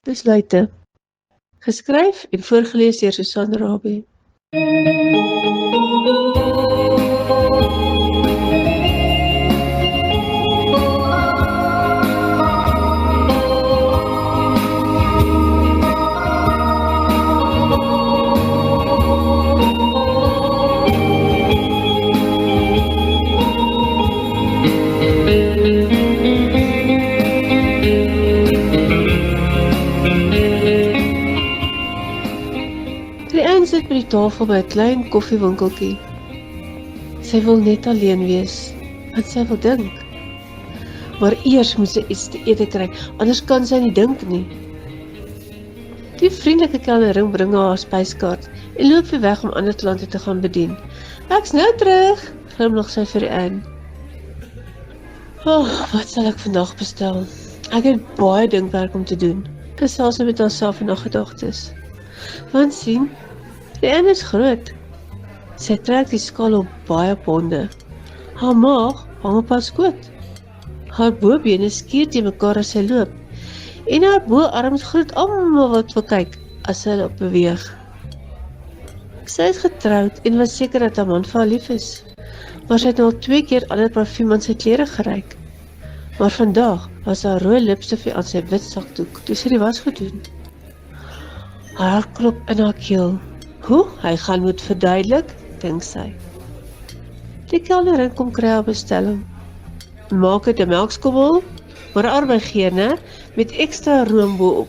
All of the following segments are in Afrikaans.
Besluite, geskryf en voorgeles deur Susan Rabie. Rian sit by die tafel by 'n klein koffiewinkeltjie. Sy wil net alleen wees, want sy wil dink. Maar eers moet sy iets te ete kry, anders kan sy nie dink nie. Die vriendelike kelnerin bring haar spyskaart en loop weer weg om ander klante te gaan bedien. "Ek's nou terug," glimlag sy vir Rian. Wat sal ek vandag bestel? Ek het baie dinkwerk om te doen. Gesels sy met haarself en haar gedagtes. Want sien, Rian is groot. Sy trek die skaal op baie ponde. Haar maag hang op haar skoot. Haar bobene skuur teen mekaar as sy loop. En haar boarms groet almal wat wil kyk as sy op beweeg. Sy is getroud en was seker dat haar man vir haar lief is. Maar sy het al 2 keer ander parfuum aan sy klere geryk. Maar vandag was haar rooi lipstifie aan sy wit sakdoek toe sy die was gedoen. Haar klop in haar keel. Hoe? Hy gaan moet verduidelik, dink sy. Die kelnerin kom kry haar bestelling. Maak het 'n melkskommel, maar arbei né, met ekstra room bo-op.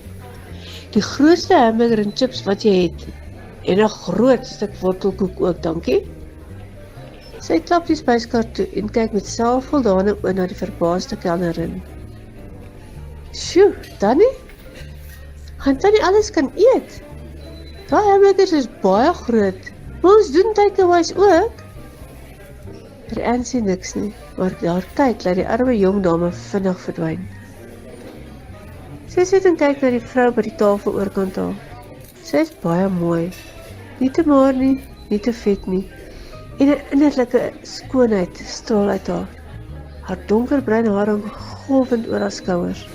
Die grootste hamburger en chips wat jy het. En 'n groot stuk wortelkoek ook, dankie. Sy klap die spyskaart toe en kyk met selfvoldane oë na die verbaasde kelnerin. Sjoe, Tannie? Gaan Tannie alles kan eet? Daai hamburgers is baie groot. Maar ons doen takeaways ook. Rian sê niks nie, maar daar kyk laat die arme jong dame vinnig verdwyn. Sy sit en kyk na die vrou by die tafel oorkant haar. Sy is baie mooi. Nie te maar nie, nie te vet nie. En 'n innerlike skoonheid straal uit haar. Haar donkerbruin haar hang golwend oor haar skouers.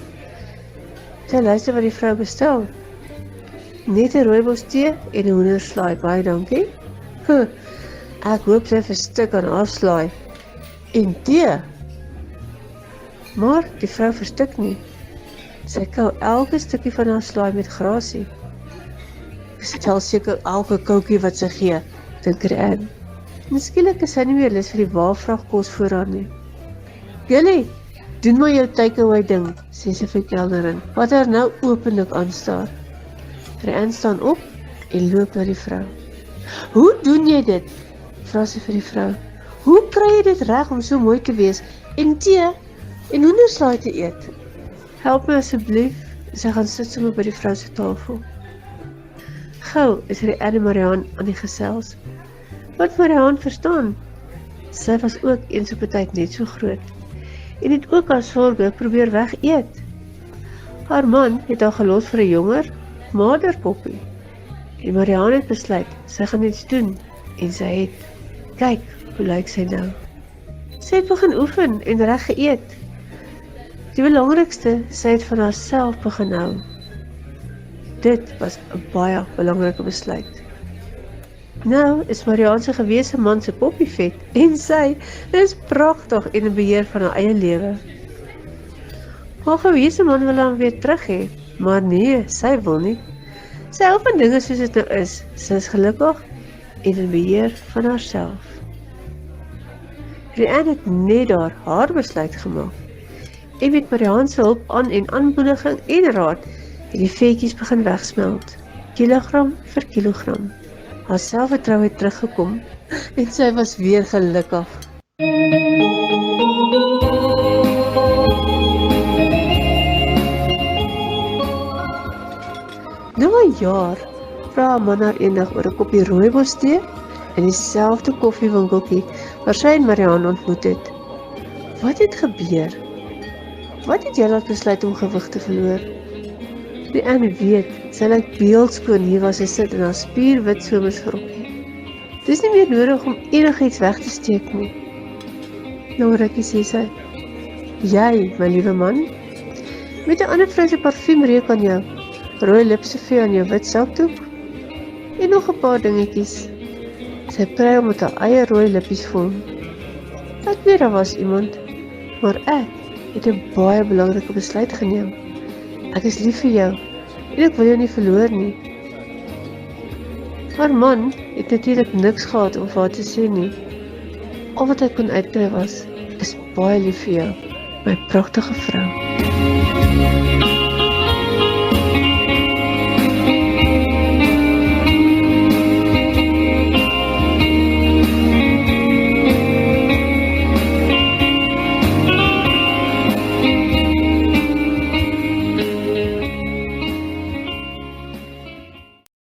Sy luister wat die vrou bestel. Net 'n rooibos tee en 'n hoenderslaai, baie dankie. Ek hoop sy verstik aan haar slaai. En tee. Maar die vrou verstik nie. Sy kou elke stukkie van haar slaai met grasie. Sy tel seker elke koutjie wat sy gee, dink Rian. Miskien is sy nie meer lus vir die waarvrag kos voor haar nie. "Julle, doen maar jou takeaway ding," sê sy vir die kelnerin, wat haar nou openlik aanstaar. Rian staan op en loop na die vrou. "Hoe doen jy dit?" vra sy vir die vrou. "Hoe kry jy dit reg om so mooi te wees en tee en hoenderslaai te eet? Help my asseblief." Sy gaan sit sommer by die vrou se tafel. Gou is Rian en Mariaan aan die gesels. Wat Mariaan verstaan. Sy was ook eens op 'n tyd net so groot en het ook haar sorge probeer weg eet. Haar man het haar gelos vir 'n jonger, maderpoppie. En Mariaan het besluit, sy gaan iets doen en sy het, kyk, hoe lyk sy nou. Sy het begin oefen en reg geëet. Die belangrikste, sy het van haarself begin hou. Dit was 'n baie belangrike besluit. Nou is Mariaan se gewese man se poppie vet en sy is pragtig en in beheer van haar eie lewe. Haar gewese man wil haar weer terug hê, maar nee, sy wil nie. Sy hou van dinge soos dit nou is. Sy is gelukkig en in beheer van haarself. Rian het net daar haar besluit gemaak. En met Mariaan se hulp en aanmoediging en raad het die vetjies begin wegsmelt, kilogram vir kilogram. Haar selfvertroue het teruggekom en sy was weer gelukkig. Na 'n jaar vra haar man haar eendag oor 'n koppie rooibos tee in dieselfde koffiewinkeltjie waar sy en Mariaan ontmoet het. Wat het gebeur? Wat het jy laat besluit om gewig te verloor? Rian weet, sy lyk beeldskoon hier waar sy sit in haar spierwit somersrokkie. Dis nie meer nodig om enigiets weg te steek nie. Nou rukkie sê sy, jy, my liewe man, met 'n ander vrou se parfuum reuk aan jou. rooi lipstifie aan jou wit sakdoek en nog 'n paar dingetjies. Sy prei om met haar eie rooi lippies voel. Ek weet daar was iemand, maar ek het 'n baie belangrike besluit geneem. Ek is lief vir jou en ek wil jou nie verloor nie. Haar man het natuurlik niks gehad om vir haar te sê nie. Al wat hy kon uitkry was, ek is baie lief vir jou, my pragtige vrou.